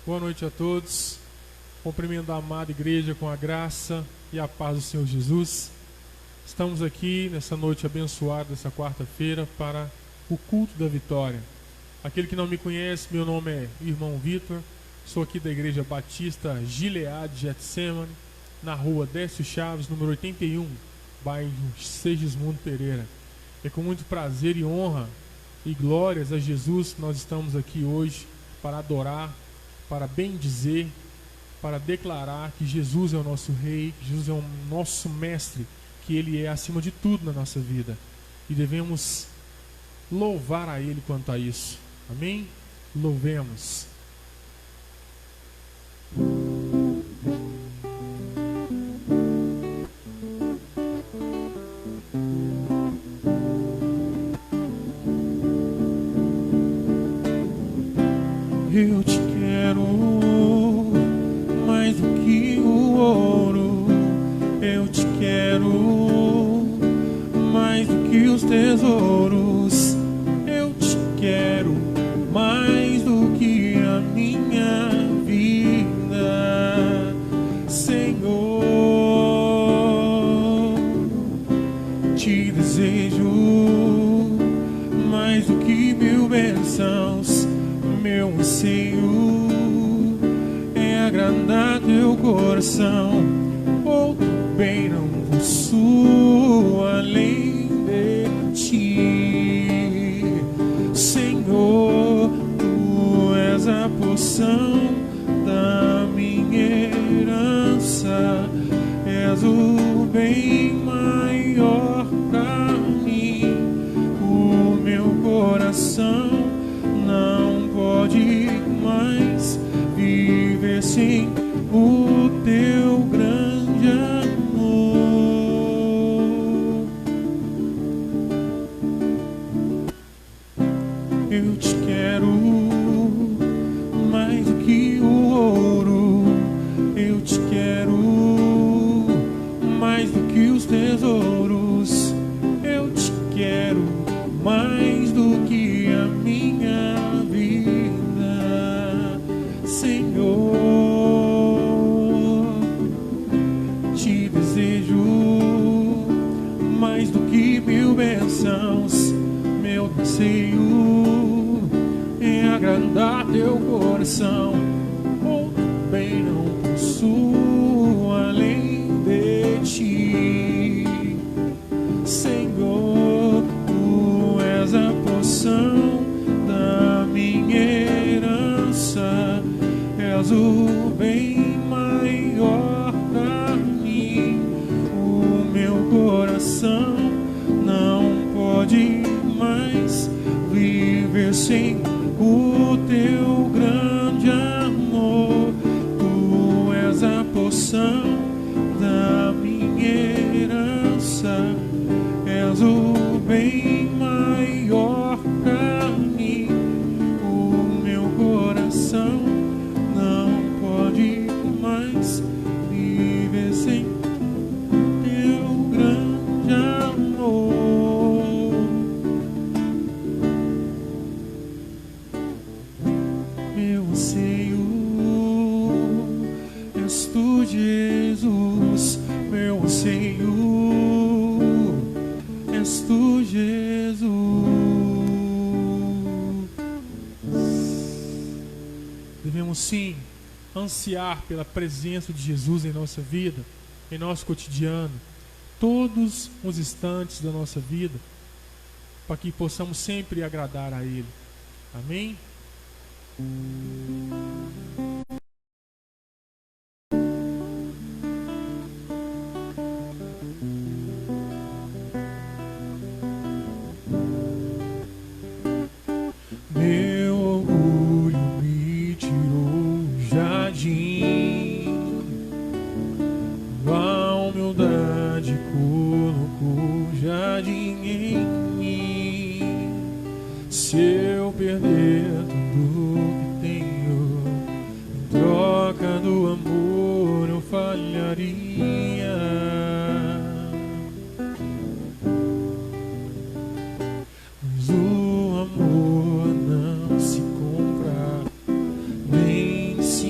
Boa noite a todos. Cumprimento a amada igreja com a graça e a paz do Senhor Jesus. Estamos aqui nessa noite abençoada, dessa quarta-feira, para o culto da vitória. Aquele que não me conhece, meu nome é Irmão Vitor. Sou aqui da Igreja Batista Gileade Getsemane, na rua Décio Chaves, número 81, bairro Segismundo Pereira. É com muito prazer e honra e glórias a Jesus que nós estamos aqui hoje para adorar, para bendizer, para declarar que Jesus é o nosso Rei, que Jesus é o nosso Mestre, que Ele é acima de tudo na nossa vida. E devemos louvar a Ele quanto a isso. Amém? Louvemos. Eu te quero mais do que o ouro, eu te quero mais do que os tesouros, eu te quero mais do que a minha vida, Senhor. Te desejo mais do que mil bênçãos. Meu anseio é agradar teu coração. Outro bem não possuo além de ti, Senhor. Tu és a porção da minha herança, és o bem maior pra mim. O meu coração não pode mais viver sem o teu grande amor. Eu te quero mais do que o ouro, eu te quero mais do que os tesouros, eu te quero mais do que a minha vida, Senhor. Te desejo mais do que mil bênçãos. Meu anseio é agradar teu coração. Outro bem não possuo além de ti, Senhor. Tu és a porção da minha herança, és o bem maior pra mim. O meu coração não pode mais viver sem o teu grande amor. Tu és a porção da minha herança, és o bem maior pra mim. O meu coração não pode mais viver sem teu grande amor. Meu anseio és tu, Jesus. Meu anseio és tu, Jesus. Devemos sim ansiar pela presença de Jesus em nossa vida, em nosso cotidiano, todos os instantes da nossa vida, para que possamos sempre agradar a Ele. Amém? Meu orgulho me tirou o jardim, a humildade colocou o jardim em mim. Se eu perder tudo que tenho em troca do amor, eu falharia. Mas o amor não se compra nem se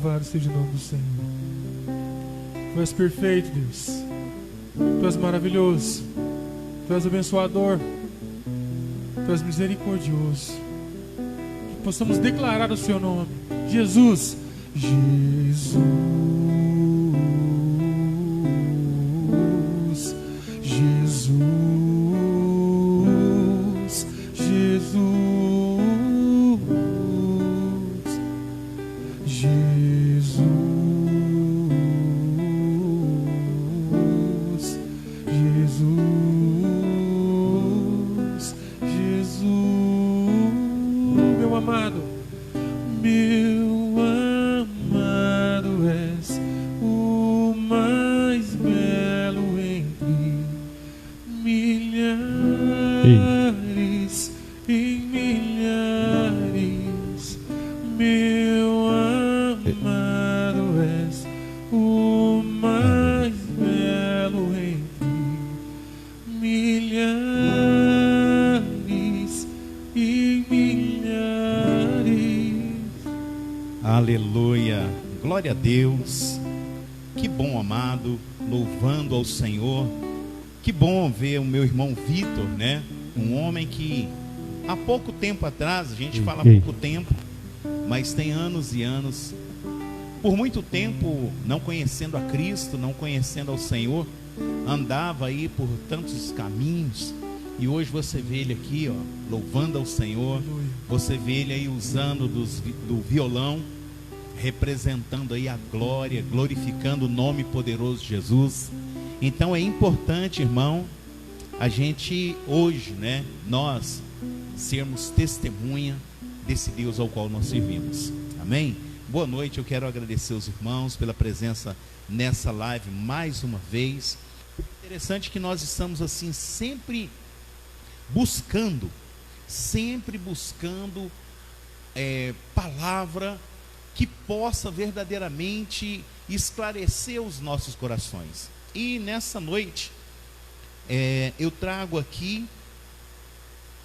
Louvado seja o nome do Senhor. Tu és perfeito, Deus. Tu és maravilhoso. Tu és abençoador. Tu és misericordioso. Que possamos declarar o Seu nome. Jesus. Jesus. Jesus. Jesus. Jesus. Jesus. Jesus. Meu amado. Meu amado és o mais belo entre milhares e milhares. Meu amado és o mais belo entre milhares e milhares. Aleluia, glória a Deus. Que bom, amado, louvando ao Senhor. Que bom ver o meu irmão Vitor, né? Um homem que há pouco tempo atrás, a gente fala há pouco tempo, mas tem anos e anos, por muito tempo não conhecendo a Cristo, não conhecendo ao Senhor, andava aí por tantos caminhos, e hoje você vê ele aqui, ó, louvando ao Senhor. Você vê ele aí usando do violão, representando aí a glória, glorificando o nome poderoso de Jesus. Então é importante, irmão, a gente hoje, né, nós sermos testemunha desse Deus ao qual nós servimos. Amém? Boa noite, eu quero agradecer os irmãos pela presença nessa live mais uma vez. Interessante que nós estamos assim sempre buscando palavra que possa verdadeiramente esclarecer os nossos corações. E nessa noite eu trago aqui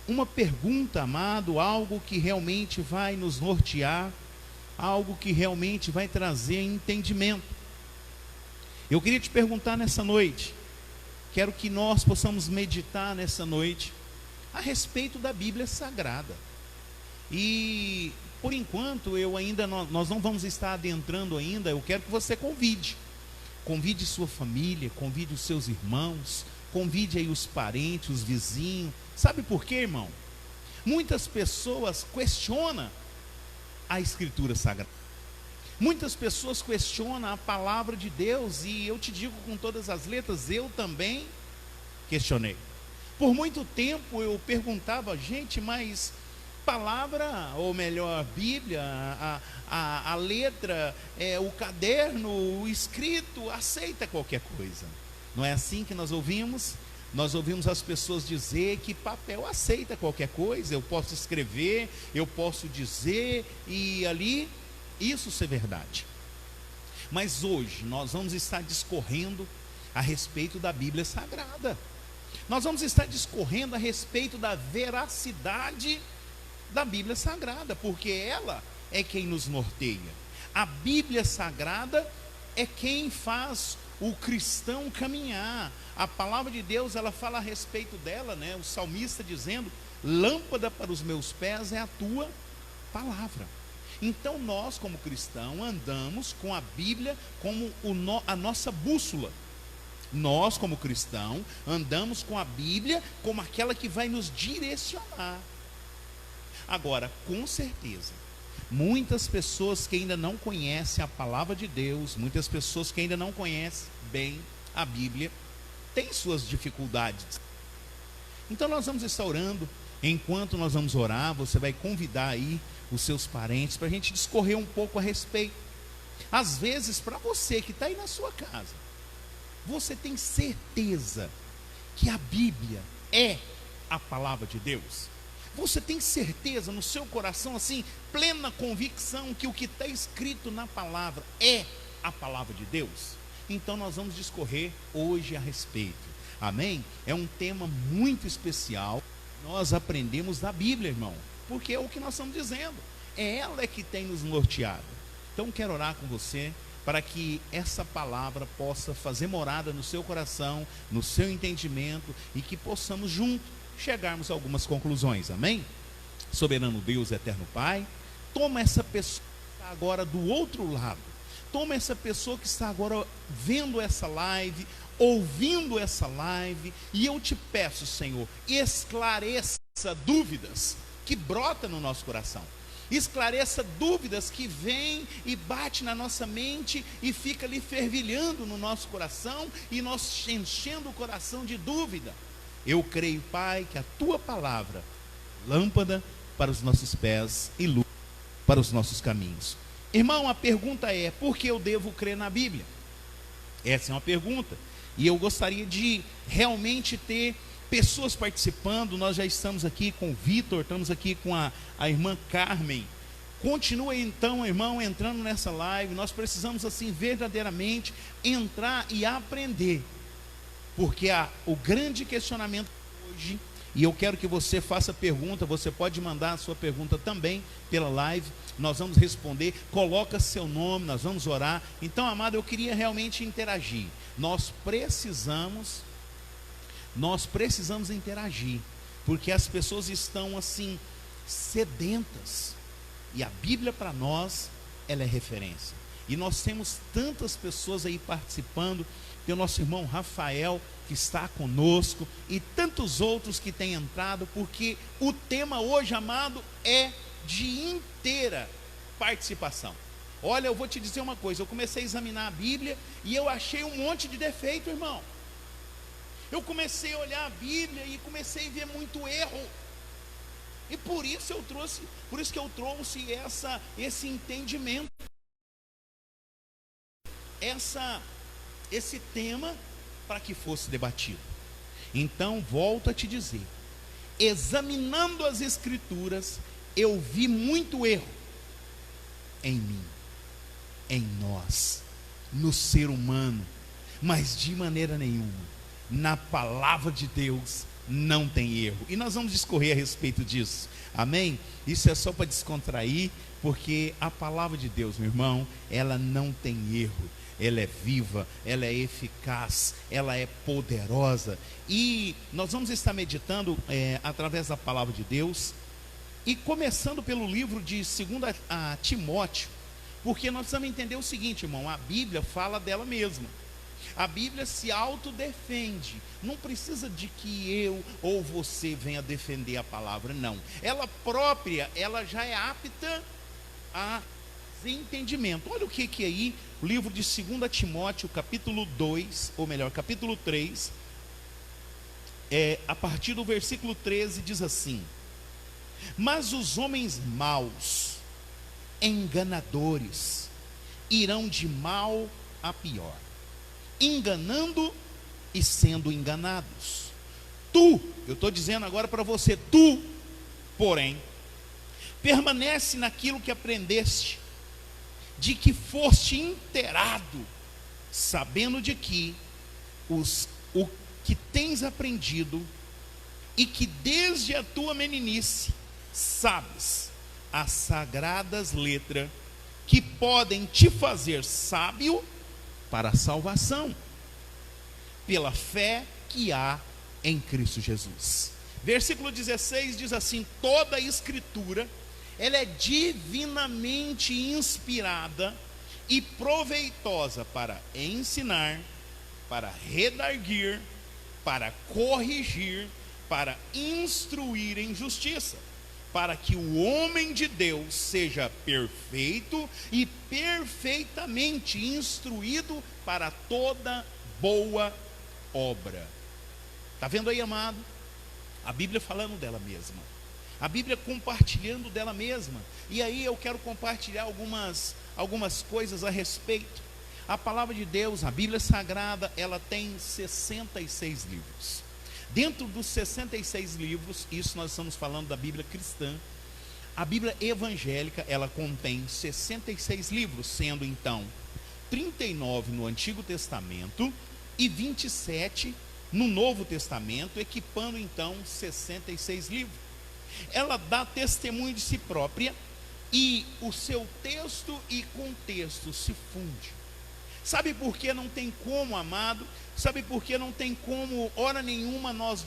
uma pergunta, amado, algo que realmente vai nos nortear, algo que realmente vai trazer entendimento. Eu queria te perguntar nessa noite, quero que nós possamos meditar nessa noite a respeito da Bíblia Sagrada. E por enquanto nós não vamos estar adentrando ainda. Eu quero que você convide sua família, convide os seus irmãos, convide aí os parentes, os vizinhos. Sabe por quê, irmão? Muitas pessoas questionam a Escritura Sagrada. Muitas pessoas questionam a palavra de Deus, e eu te digo com todas as letras, eu também questionei. Por muito tempo eu perguntava, gente, mas palavra, ou melhor, Bíblia, a letra, o caderno, o escrito, aceita qualquer coisa. Não é assim que nós ouvimos? Nós ouvimos as pessoas dizer que papel aceita qualquer coisa, eu posso escrever, eu posso dizer, e ali, isso ser verdade. Mas hoje nós vamos estar discorrendo a respeito da Bíblia Sagrada. Nós vamos estar discorrendo a respeito da veracidade da Bíblia Sagrada, porque ela é quem nos norteia. A Bíblia Sagrada é quem faz o cristão caminhar. A palavra de Deus, ela fala a respeito dela, né? O salmista dizendo: lâmpada para os meus pés é a tua palavra. Então nós, como cristão, andamos com a Bíblia como a nossa bússola. Nós, como cristão, andamos com a Bíblia como aquela que vai nos direcionar. Agora, com certeza, muitas pessoas que ainda não conhecem a palavra de Deus, muitas pessoas que ainda não conhecem bem a Bíblia, têm suas dificuldades. Então nós vamos estar orando. Enquanto nós vamos orar, você vai convidar aí os seus parentes para a gente discorrer um pouco a respeito. Às vezes, para você que está aí na sua casa, você tem certeza que a Bíblia é a palavra de Deus? Você tem certeza no seu coração, assim, plena convicção que o que está escrito na palavra é a palavra de Deus? Então nós vamos discorrer hoje a respeito. Amém? É um tema muito especial. Nós aprendemos da Bíblia, irmão, porque é o que nós estamos dizendo. É ela que tem nos norteado. Então quero orar com você, para que essa palavra possa fazer morada no seu coração, no seu entendimento, e que possamos juntos chegarmos a algumas conclusões, amém? Soberano Deus, eterno Pai, toma essa pessoa que está agora do outro lado, toma essa pessoa que está agora vendo essa live, ouvindo essa live, e eu te peço, Senhor, esclareça dúvidas que brotam no nosso coração. Esclareça dúvidas que vêm e bate na nossa mente e fica ali fervilhando no nosso coração, e nós enchendo o coração de dúvida. Eu creio, Pai, que a tua palavra, lâmpada para os nossos pés e luz para os nossos caminhos. Irmão, a pergunta é: por que eu devo crer na Bíblia? Essa é uma pergunta, e eu gostaria de realmente ter pessoas participando. Nós já estamos aqui com o Vitor, estamos aqui com a irmã Carmen. Continua então, irmão, entrando nessa live. Nós precisamos assim verdadeiramente entrar e aprender, porque o grande questionamento hoje, e eu quero que você faça pergunta, você pode mandar a sua pergunta também pela live, nós vamos responder, coloca seu nome, nós vamos orar. Então, amado, eu queria realmente interagir. Nós precisamos interagir, porque as pessoas estão assim sedentas, e a Bíblia para nós, ela é referência, e nós temos tantas pessoas aí participando. Tem o nosso irmão Rafael que está conosco, e tantos outros que têm entrado, porque o tema hoje, amado, é de inteira participação. Olha, eu vou te dizer uma coisa, eu comecei a examinar a Bíblia e eu achei um monte de defeito, irmão. Eu comecei a olhar a Bíblia e comecei a ver muito erro. E por isso que eu trouxe esse entendimento, esse tema, para que fosse debatido. Então, volto a te dizer, examinando as Escrituras, eu vi muito erro em mim, em nós, no ser humano, mas de maneira nenhuma na palavra de Deus não tem erro. E nós vamos discorrer a respeito disso, amém? Isso é só para descontrair, porque a palavra de Deus, meu irmão, ela não tem erro. Ela é viva, ela é eficaz, ela é poderosa. E nós vamos estar meditando através da palavra de Deus, e começando pelo livro de 2 Timóteo, porque nós precisamos entender o seguinte, irmão: a Bíblia fala dela mesma. A Bíblia se autodefende. Não precisa de que eu ou você venha defender a palavra, não. Ela própria, ela já é apta a ter entendimento. Olha o que aí, o livro de 2 Timóteo, capítulo 2, ou melhor, capítulo 3, a partir do versículo 13, diz assim: mas os homens maus, enganadores, irão de mal a pior, enganando e sendo enganados. Tu, eu estou dizendo agora para você, tu, porém, permanece naquilo que aprendeste, de que foste inteirado, sabendo de que o que tens aprendido, e que desde a tua meninice sabes as sagradas letras, que podem te fazer sábio para a salvação, pela fé que há em Cristo Jesus. Versículo 16 diz assim: toda a Escritura, ela é divinamente inspirada e proveitosa para ensinar, para redarguir, para corrigir, para instruir em justiça, para que o homem de Deus seja perfeito e perfeitamente instruído para toda boa obra. Está vendo aí, amado? A Bíblia falando dela mesma, a Bíblia compartilhando dela mesma. E aí eu quero compartilhar algumas coisas a respeito. A palavra de Deus, a Bíblia Sagrada, ela tem 66 livros. Dentro dos 66 livros, isso nós estamos falando da Bíblia cristã. A Bíblia evangélica, ela contém 66 livros, sendo então 39 no Antigo Testamento e 27 no Novo Testamento, equipando então 66 livros. Ela dá testemunho de si própria e o seu texto e contexto se funde. Sabe por que não tem como, amado? Sabe por que não tem como, hora nenhuma, nós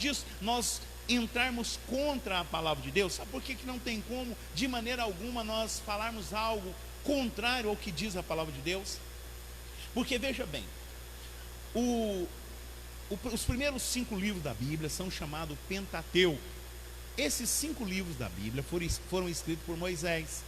entrarmos contra a palavra de Deus? Sabe por que não tem como, de maneira alguma, nós falarmos algo contrário ao que diz a palavra de Deus? Porque veja bem, os primeiros 5 livros da Bíblia são chamados Pentateuco. Esses 5 livros da Bíblia foram escritos por Moisés,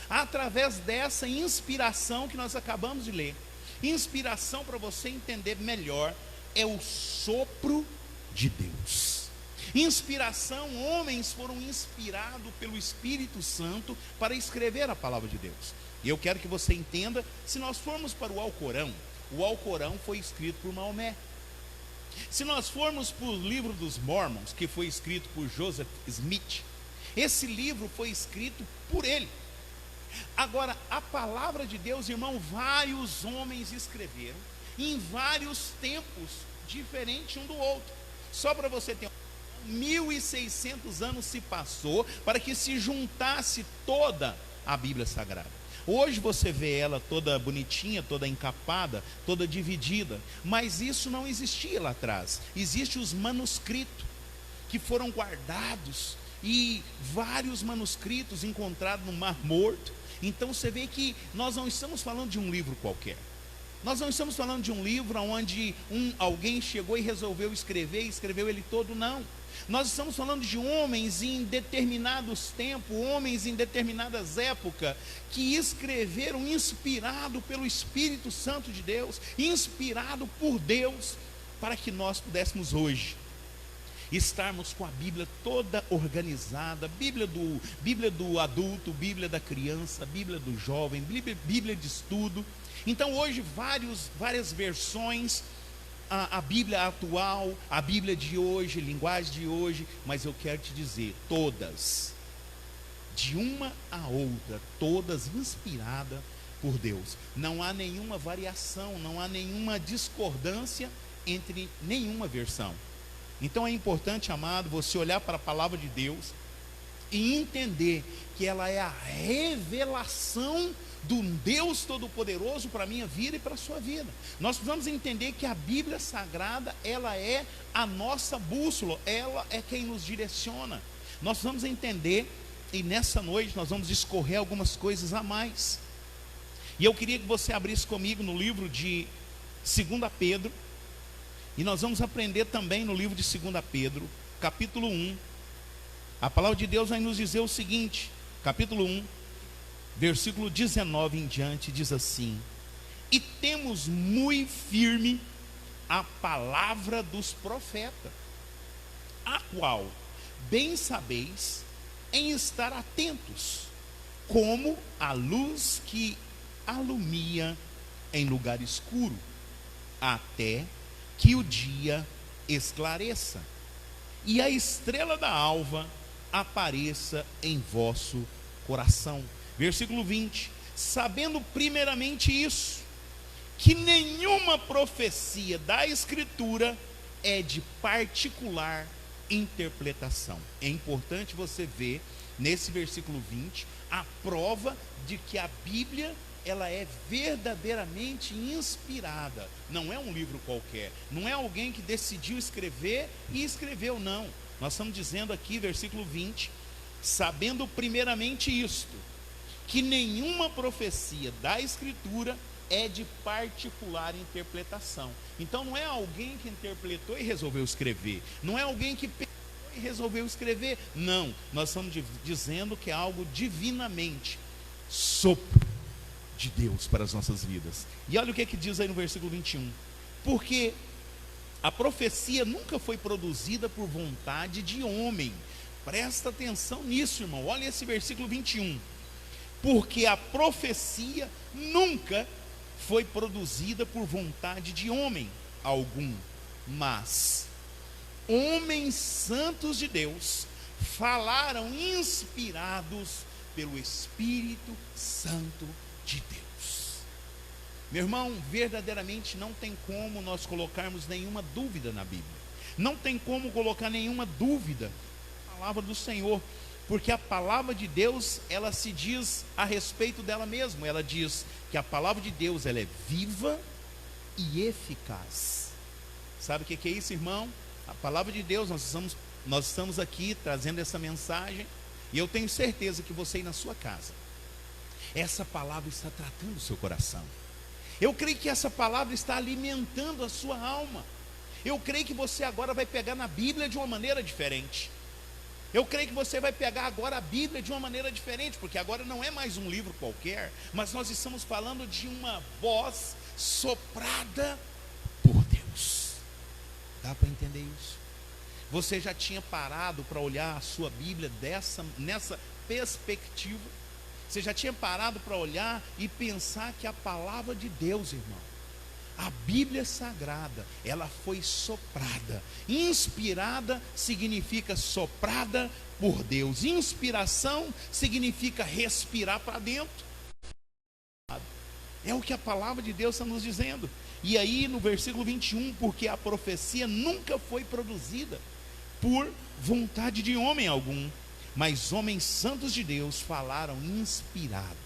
através dessa inspiração que nós acabamos de ler. Inspiração, para você entender melhor, é o sopro de Deus. Inspiração, homens foram inspirados pelo Espírito Santo para escrever a palavra de Deus. E eu quero que você entenda, se nós formos para o Alcorão foi escrito por Maomé. Se nós formos para o livro dos Mormons, que foi escrito por Joseph Smith, esse livro foi escrito por ele. Agora, a palavra de Deus, irmão, vários homens escreveram, em vários tempos, diferente um do outro. Só para você ter 1.600 anos se passou para que se juntasse toda a Bíblia Sagrada. Hoje você vê ela toda bonitinha, toda encapada, toda dividida, mas isso não existia lá atrás. Existem os manuscritos que foram guardados, e vários manuscritos encontrados no Mar Morto. Então você vê que nós não estamos falando de um livro qualquer. Nós não estamos falando de um livro onde alguém chegou e resolveu escrever e escreveu ele todo, não. Nós estamos falando de homens em determinados tempos, homens em determinadas épocas, que escreveram inspirado pelo Espírito Santo de Deus, inspirado por Deus, para que nós pudéssemos hoje estarmos com a Bíblia toda organizada, Bíblia do adulto, Bíblia da criança, Bíblia do jovem, Bíblia de estudo. Então hoje várias versões, a Bíblia atual, a Bíblia de hoje, linguagem de hoje, mas eu quero te dizer, todas, de uma a outra, todas inspiradas por Deus. Não há nenhuma variação, não há nenhuma discordância entre nenhuma versão. Então é importante, amado, você olhar para a palavra de Deus e entender que ela é a revelação do Deus Todo-Poderoso para a minha vida e para a sua vida. Nós precisamos entender que a Bíblia Sagrada, ela é a nossa bússola, ela é quem nos direciona. Nós precisamos entender, e nessa noite nós vamos discorrer algumas coisas a mais. E eu queria que você abrisse comigo no livro de 2 Pedro, e nós vamos aprender também no livro de 2 Pedro, capítulo 1. A palavra de Deus vai nos dizer o seguinte, capítulo 1, versículo 19 em diante, diz assim: e temos muito firme a palavra dos profetas, a qual bem sabeis em estar atentos, como a luz que alumia em lugar escuro, até que o dia esclareça, e a estrela da alva apareça em vosso coração. Versículo 20: sabendo primeiramente isso, que nenhuma profecia da Escritura é de particular interpretação. É importante você ver nesse versículo 20 a prova de que a Bíblia, ela é verdadeiramente inspirada. Não é um livro qualquer, não é alguém que decidiu escrever e escreveu, não. Nós estamos dizendo aqui, versículo 20, sabendo primeiramente isto, que nenhuma profecia da Escritura é de particular interpretação. Então não é alguém que interpretou e resolveu escrever, não é alguém que pensou e resolveu escrever, não. Nós estamos dizendo que é algo divinamente sopro de Deus para as nossas vidas. E olha o que é que diz aí no versículo 21: porque a profecia nunca foi produzida por vontade de homem. Presta atenção nisso, irmão. Olha esse versículo 21. Porque a profecia nunca foi produzida por vontade de homem algum, mas homens santos de Deus falaram inspirados pelo Espírito Santo de Deus. Meu irmão, verdadeiramente não tem como nós colocarmos nenhuma dúvida na Bíblia. Não tem como colocar nenhuma dúvida na palavra do Senhor. Porque a palavra de Deus, ela se diz a respeito dela mesma. Ela diz que a palavra de Deus, ela é viva e eficaz. Sabe o que é isso, irmão? A palavra de Deus, nós estamos aqui trazendo essa mensagem, e eu tenho certeza que você aí na sua casa, essa palavra está tratando o seu coração. Eu creio que essa palavra está alimentando a sua alma. Eu creio que você agora vai pegar na Bíblia de uma maneira diferente. Eu creio que você vai pegar agora a Bíblia de uma maneira diferente, porque agora não é mais um livro qualquer, mas nós estamos falando de uma voz soprada por Deus. Dá para entender isso? Você já tinha parado para olhar a sua Bíblia nessa perspectiva? Você já tinha parado para olhar e pensar que a palavra de Deus, irmão, a Bíblia Sagrada, ela foi soprada. Inspirada significa soprada por Deus. Inspiração significa respirar para dentro. É o que a palavra de Deus está nos dizendo. E aí no versículo 21, porque a profecia nunca foi produzida por vontade de homem algum, mas homens santos de Deus falaram inspirado.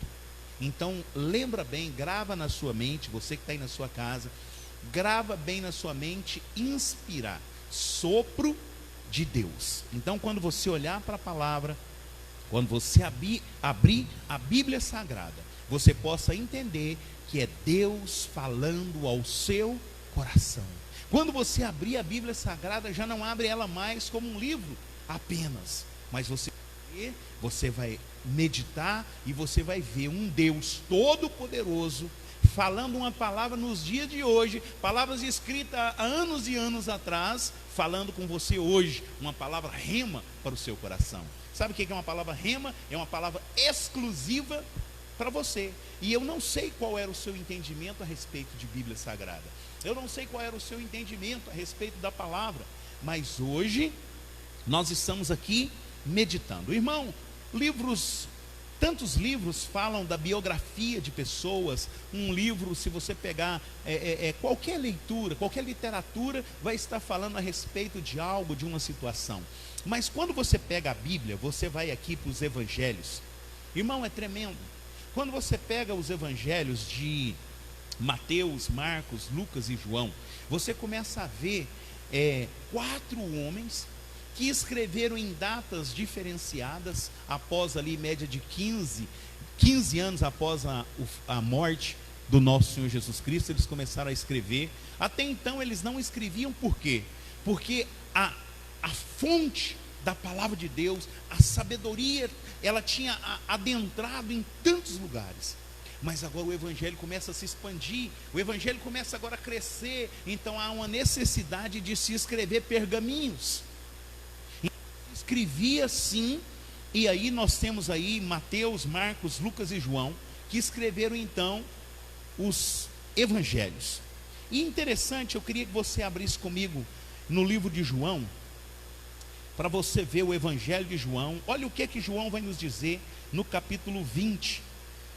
Então lembra bem, grava na sua mente, você que está aí na sua casa, grava bem na sua mente, inspirar, sopro de Deus. Então quando você olhar para a palavra, quando você abrir a Bíblia Sagrada, você possa entender que é Deus falando ao seu coração. Quando você abrir a Bíblia Sagrada, já não abre ela mais como um livro apenas, mas você vai meditar e você vai ver um Deus todo-poderoso falando uma palavra nos dias de hoje, palavras escritas há anos e anos atrás, falando com você hoje, uma palavra rema para o seu coração. Sabe o que é uma palavra rema? É uma palavra exclusiva para você. E eu não sei qual era o seu entendimento a respeito de Bíblia Sagrada, eu não sei qual era o seu entendimento a respeito da palavra, mas hoje nós estamos aqui meditando. Irmão, tantos livros falam da biografia de pessoas. Um livro, se você pegar qualquer leitura, qualquer literatura, vai estar falando a respeito de algo, de uma situação. Mas quando você pega a Bíblia, você vai aqui para os evangelhos, irmão, é tremendo. Quando você pega os evangelhos de Mateus, Marcos, Lucas e João, você começa a ver 4 homens que escreveram em datas diferenciadas, após ali média de 15 anos após a morte do nosso Senhor Jesus Cristo, eles começaram a escrever. Até então eles não escreviam, por quê? Porque a fonte da palavra de Deus, a sabedoria, ela tinha adentrado em tantos lugares. Mas agora o evangelho começa a se expandir, o evangelho começa agora a crescer, então há uma necessidade de se escrever pergaminhos. Escrevia sim, e aí nós temos aí Mateus, Marcos, Lucas e João, que escreveram então os evangelhos. E interessante, eu queria que você abrisse comigo no livro de João, para você ver o evangelho de João. Olha o que João vai nos dizer no capítulo 20.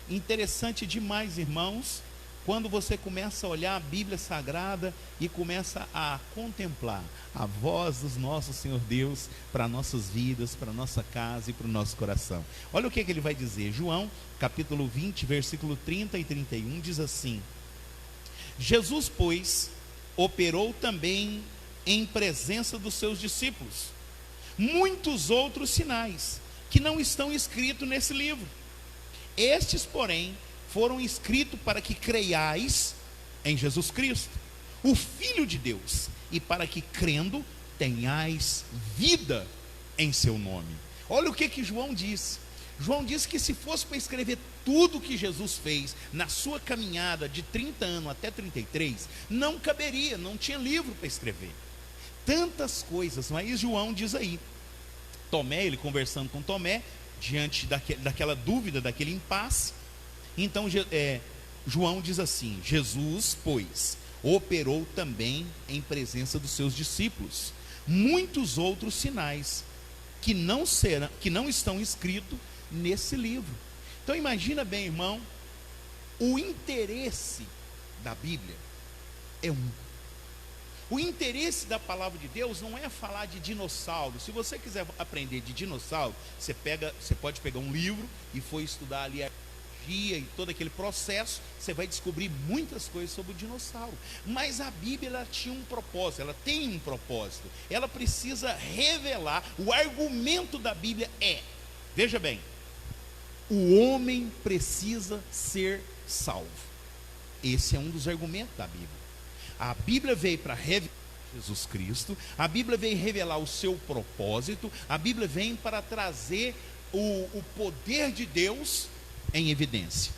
Interessante demais, irmãos, quando você começa a olhar a Bíblia Sagrada e começa a contemplar a voz do nosso Senhor Deus para nossas vidas, para nossa casa e para o nosso coração. Olha o que ele vai dizer. João, capítulo 20, versículo 30 e 31, diz assim: Jesus, pois, operou também em presença dos seus discípulos muitos outros sinais, que não estão escritos nesse livro. Estes, porém, foram escritos para que creiais em Jesus Cristo, o Filho de Deus, e para que, crendo, tenhais vida em seu nome. Olha o que João diz. João diz que se fosse para escrever tudo que Jesus fez na sua caminhada de 30 anos até 33, não caberia, não tinha livro para escrever. Tantas coisas, mas João diz aí, Tomé, ele conversando com Tomé, diante daquela dúvida, daquele impasse, então João diz assim: Jesus, pois, operou também em presença dos seus discípulos muitos outros sinais que não estão escritos nesse livro. Então imagina bem, irmão, o interesse da Bíblia é um. O interesse da palavra de Deus não é falar de dinossauro. Se você quiser aprender de dinossauro, você pode pegar um livro e for estudar ali a biologia e todo aquele processo, você vai descobrir muitas coisas sobre o dinossauro. Mas a Bíblia, ela tinha um propósito, ela tem um propósito. Ela precisa revelar. O argumento da Bíblia veja bem, o homem precisa ser salvo. Esse é um dos argumentos da Bíblia. A Bíblia veio para revelar Jesus Cristo, a Bíblia veio revelar o seu propósito, a Bíblia vem para trazer o poder de Deus em evidência.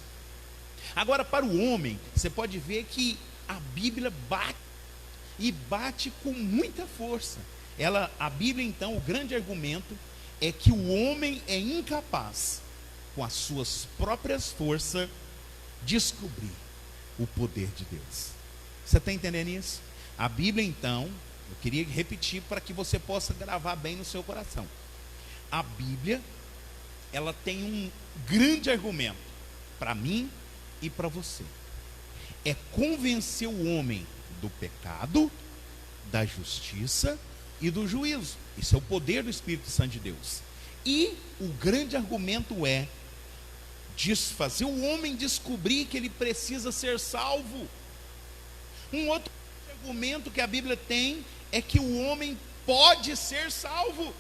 Agora, para o homem, você pode ver que a Bíblia bate com muita força. A Bíblia, então, o grande argumento é que o homem é incapaz, com as suas próprias forças, descobrir o poder de Deus. Você está entendendo isso? A Bíblia, então, eu queria repetir para que você possa gravar bem no seu coração. A Bíblia, ela tem um grande argumento para mim e para você. É convencer o homem do pecado, da justiça e do juízo. Isso é o poder do Espírito Santo de Deus. E o grande argumento é fazer o homem descobrir que ele precisa ser salvo. Um outro argumento que a Bíblia tem é que o homem pode ser salvo.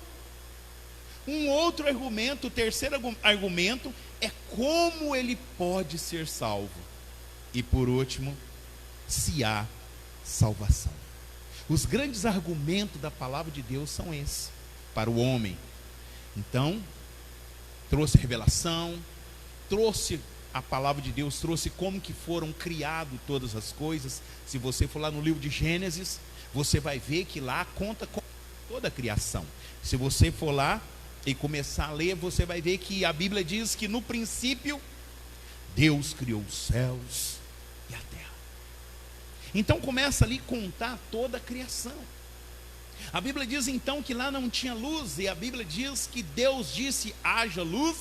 Um outro argumento, o terceiro argumento, é como ele pode ser salvo. E por último, se há salvação. Os grandes argumentos da palavra de Deus são esses, para o homem. Então, trouxe revelação, trouxe a palavra de Deus, trouxe como que foram criadas todas as coisas. Se você for lá no livro de Gênesis, você vai ver que lá conta com toda a criação. Se você for lá e começar a ler, você vai ver que a Bíblia diz que no princípio Deus criou os céus e a terra. Então começa ali a contar toda a criação. A Bíblia diz então que lá não tinha luz, e a Bíblia diz que Deus disse: haja luz,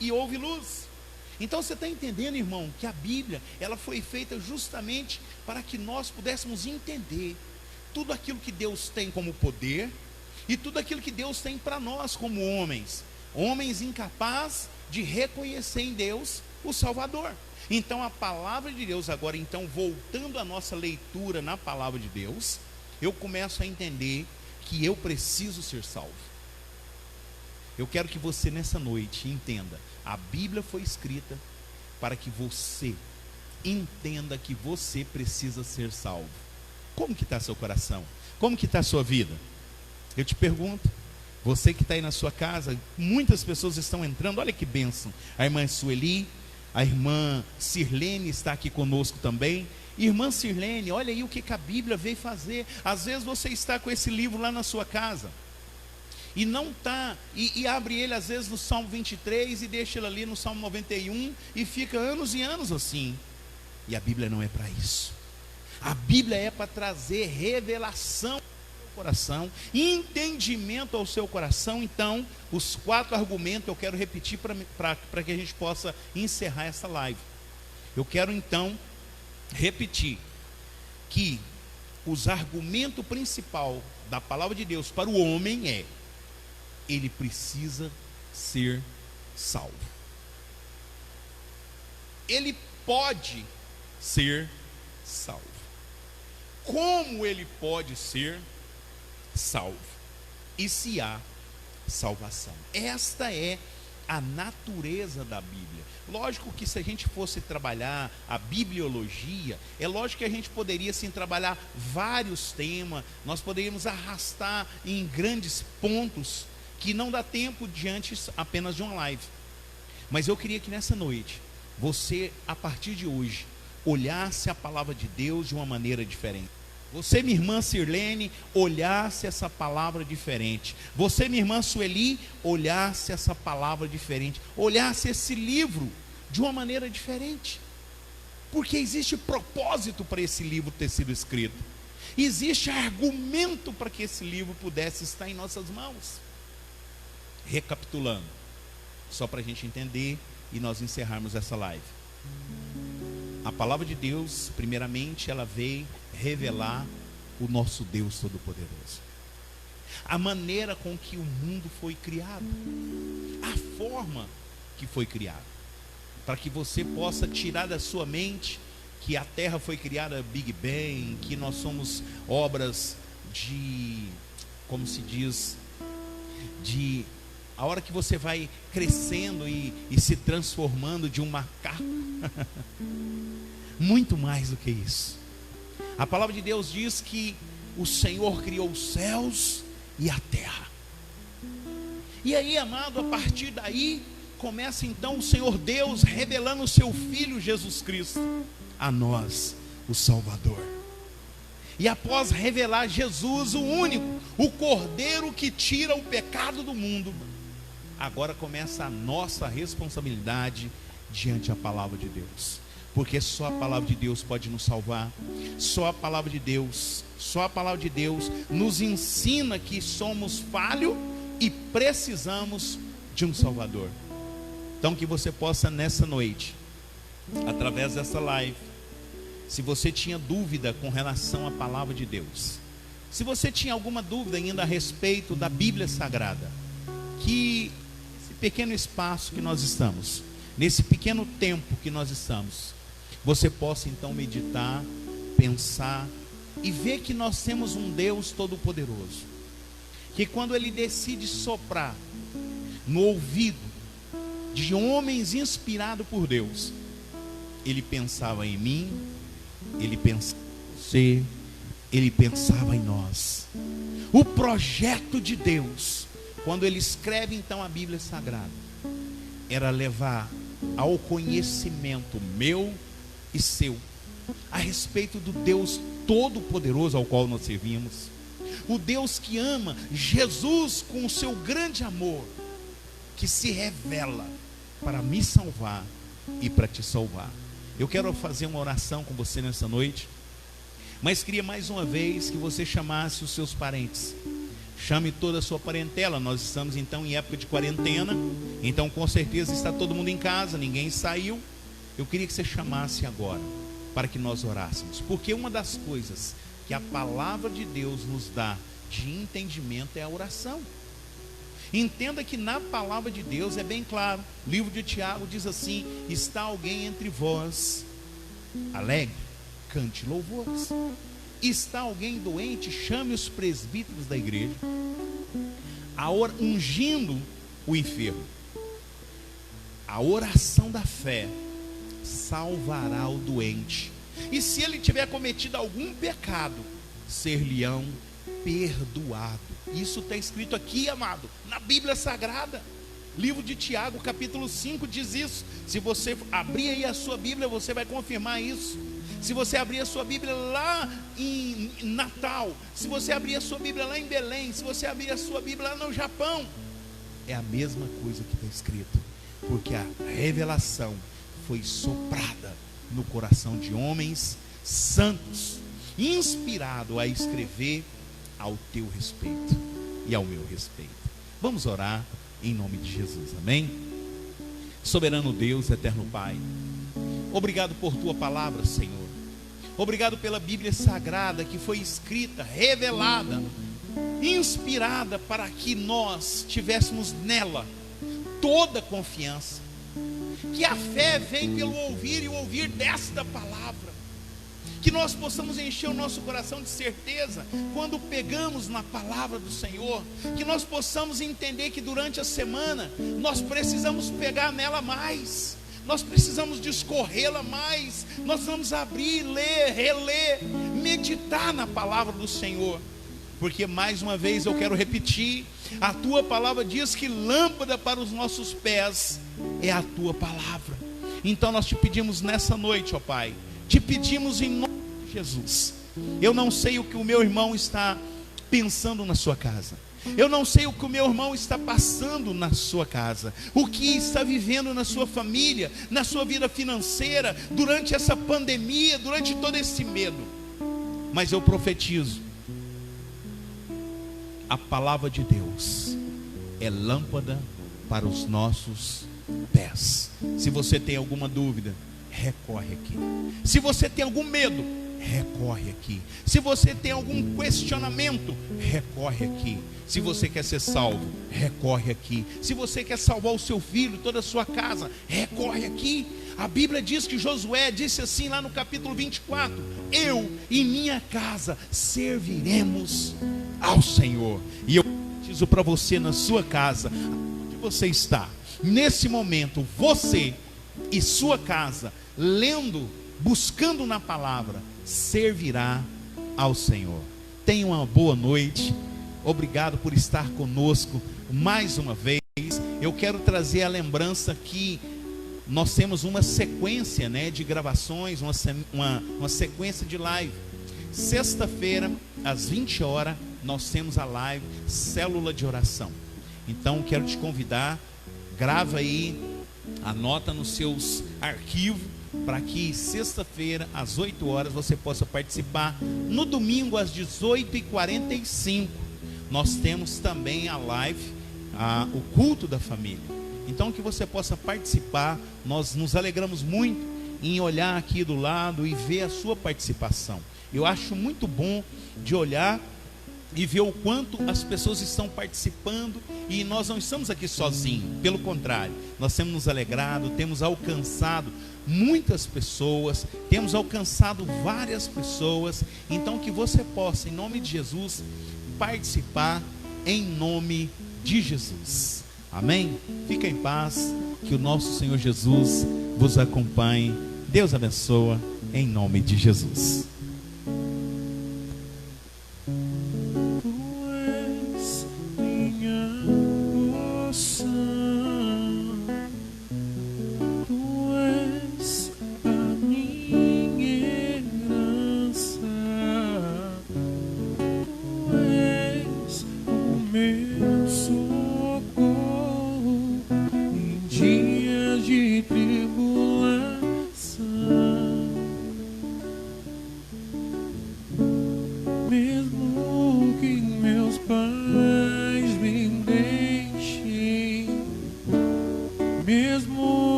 e houve luz. Então você está entendendo, irmão, que a Bíblia, ela foi feita justamente para que nós pudéssemos entender tudo aquilo que Deus tem como poder e tudo aquilo que Deus tem para nós como homens incapazes de reconhecer em Deus o Salvador. Então a palavra de Deus agora, então, voltando à nossa leitura na palavra de Deus, eu começo a entender que eu preciso ser salvo. Eu quero que você nessa noite entenda, a Bíblia foi escrita para que você entenda que você precisa ser salvo. Como que está seu coração? Como que está a sua vida? Eu te pergunto, você que está aí na sua casa, muitas pessoas estão entrando, olha que bênção. A irmã Sueli, a irmã Sirlene está aqui conosco também. Irmã Sirlene, olha aí o que a Bíblia veio fazer. Às vezes você está com esse livro lá na sua casa e não está, e abre ele às vezes no Salmo 23 e deixa ele ali no Salmo 91 e fica anos e anos assim. E a Bíblia não é para isso. A Bíblia é para trazer revelação ao seu coração, entendimento ao seu coração. Então, os 4 argumentos eu quero repetir para que a gente possa encerrar essa live. Eu quero então repetir que os argumentos principal da palavra de Deus para o homem é: ele precisa ser salvo. Ele pode ser salvo. Como ele pode ser salvo? E se há salvação? Esta é a natureza da Bíblia. Lógico que se a gente fosse trabalhar a bibliologia, é lógico que a gente poderia sim trabalhar vários temas, nós poderíamos arrastar em grandes pontos que não dá tempo diante apenas de uma live. Mas eu queria que nessa noite, você, a partir de hoje, olhasse a palavra de Deus de uma maneira diferente. Você, minha irmã Sirlene, olhasse essa palavra diferente. Você, minha irmã Sueli, olhasse essa palavra diferente. Olhasse esse livro de uma maneira diferente. Porque existe propósito para esse livro ter sido escrito. Existe argumento para que esse livro pudesse estar em nossas mãos. Recapitulando, só para a gente entender e nós encerrarmos essa live. A palavra de Deus, primeiramente, ela veio revelar o nosso Deus Todo-Poderoso. A maneira com que o mundo foi criado, a forma que foi criado, para que você possa tirar da sua mente que a Terra foi criada Big Bang, que nós somos obras de, como se diz, de a hora que você vai crescendo e se transformando de um macaco. Muito mais do que isso. A palavra de Deus diz que o Senhor criou os céus e a terra. E aí, amado, a partir daí começa então o Senhor Deus revelando o seu Filho Jesus Cristo a nós, o Salvador. E após revelar Jesus, o único, o Cordeiro que tira o pecado do mundo, agora começa a nossa responsabilidade diante da palavra de Deus. Porque só a palavra de Deus pode nos salvar. Só a palavra de Deus nos ensina que somos falhos e precisamos de um Salvador. Então que você possa nessa noite, através dessa live, se você tinha dúvida com relação à palavra de Deus, se você tinha alguma dúvida ainda a respeito da Bíblia Sagrada, que esse pequeno espaço que nós estamos, nesse pequeno tempo que nós estamos, você possa então meditar, pensar e ver que nós temos um Deus Todo-Poderoso, que quando Ele decide soprar no ouvido de homens inspirados por Deus, Ele pensava em mim, Ele pensava em você, Ele pensava em nós. O projeto de Deus, quando Ele escreve então a Bíblia Sagrada, era levar ao conhecimento meu e seu a respeito do Deus Todo-Poderoso ao qual nós servimos, o Deus que ama, Jesus com o seu grande amor, que se revela para me salvar e para te salvar. Eu quero fazer uma oração com você nessa noite, mas queria mais uma vez que você chamasse os seus parentes. Chame toda a sua parentela. Nós estamos então em época de quarentena, então com certeza está todo mundo em casa, ninguém saiu. Eu queria que você chamasse agora, para que nós orássemos, porque uma das coisas que a palavra de Deus nos dá de entendimento é a oração. Entenda que na palavra de Deus é bem claro. O livro de Tiago diz assim: está alguém entre vós alegre? Cante louvores. Está alguém doente? Chame os presbíteros da igreja, ungindo o enfermo. A oração da fé salvará o doente, e se ele tiver cometido algum pecado, ser-lhe-ão perdoado. Isso está escrito aqui, amado, na Bíblia Sagrada. Livro de Tiago, capítulo 5 diz isso. Se você abrir aí a sua Bíblia, você vai confirmar isso. Se você abrir a sua Bíblia lá em Natal, se você abrir a sua Bíblia lá em Belém, se você abrir a sua Bíblia lá no Japão, é a mesma coisa que está escrito, porque a revelação foi soprada no coração de homens santos, inspirado a escrever ao teu respeito e ao meu respeito. Vamos orar em nome de Jesus, amém? Soberano Deus, eterno Pai, obrigado por tua palavra, Senhor. Obrigado pela Bíblia Sagrada que foi escrita, revelada, inspirada para que nós tivéssemos nela toda confiança. Que a fé vem pelo ouvir e o ouvir desta palavra. Que nós possamos encher o nosso coração de certeza quando pegamos na palavra do Senhor. Que nós possamos entender que durante a semana nós precisamos pegar nela mais. Nós precisamos discorrê-la mais. Nós vamos abrir, ler, reler, meditar na palavra do Senhor. Porque mais uma vez eu quero repetir, a tua palavra diz que lâmpada para os nossos pés é a tua palavra. Então nós te pedimos nessa noite, ó Pai, te pedimos em nome de Jesus. Eu não sei o que o meu irmão está pensando na sua casa, eu não sei o que o meu irmão está passando na sua casa, o que está vivendo na sua família, na sua vida financeira, durante essa pandemia, durante todo esse medo. Mas eu profetizo, a palavra de Deus é lâmpada para os nossos pés. Se você tem alguma dúvida, recorre aqui. Se você tem algum medo, recorre aqui. Se você tem algum questionamento, recorre aqui. Se você quer ser salvo, recorre aqui. Se você quer salvar o seu filho, toda a sua casa, recorre aqui. A Bíblia diz que Josué disse assim lá no capítulo 24: eu e minha casa serviremos ao Senhor. E eu digo para você, na sua casa, onde você está, nesse momento, você e sua casa, lendo, buscando na palavra, servirá ao Senhor. Tenha uma boa noite. Obrigado por estar conosco mais uma vez. Eu quero trazer a lembrança que nós temos uma sequência, né, de gravações, uma sequência de live. Sexta-feira, às 20 horas, nós temos a live Célula de Oração. Então, quero te convidar, grava aí, anota nos seus arquivos, para que sexta-feira, às 8 horas, você possa participar. No domingo, às 18h45, nós temos também a live, o culto da família. Então, que você possa participar. Nós nos alegramos muito em olhar aqui do lado e ver a sua participação. Eu acho muito bom de olhar e ver o quanto as pessoas estão participando, e nós não estamos aqui sozinhos, pelo contrário, nós temos nos alegrado, temos alcançado muitas pessoas, temos alcançado várias pessoas. Então, que você possa, em nome de Jesus, participar em nome de Jesus. Amém? Fica em paz, que o nosso Senhor Jesus vos acompanhe. Deus abençoa, em nome de Jesus.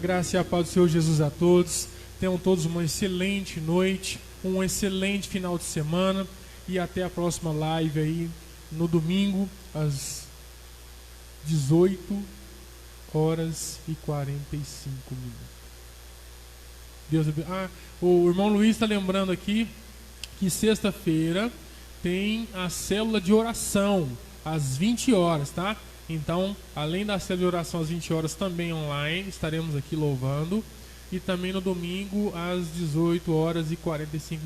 Graça e a paz do Senhor Jesus a todos. Tenham todos uma excelente noite, um excelente final de semana, e até a próxima live aí no domingo às 18h45. Deus abençoe. O irmão Luiz está lembrando aqui que sexta-feira tem a célula de oração às 20 horas, tá? Então, além da célula de oração às 20 horas, também online, estaremos aqui louvando. E também no domingo, às 18h45.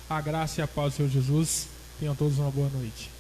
A graça e a paz do Senhor Jesus. Tenham todos uma boa noite.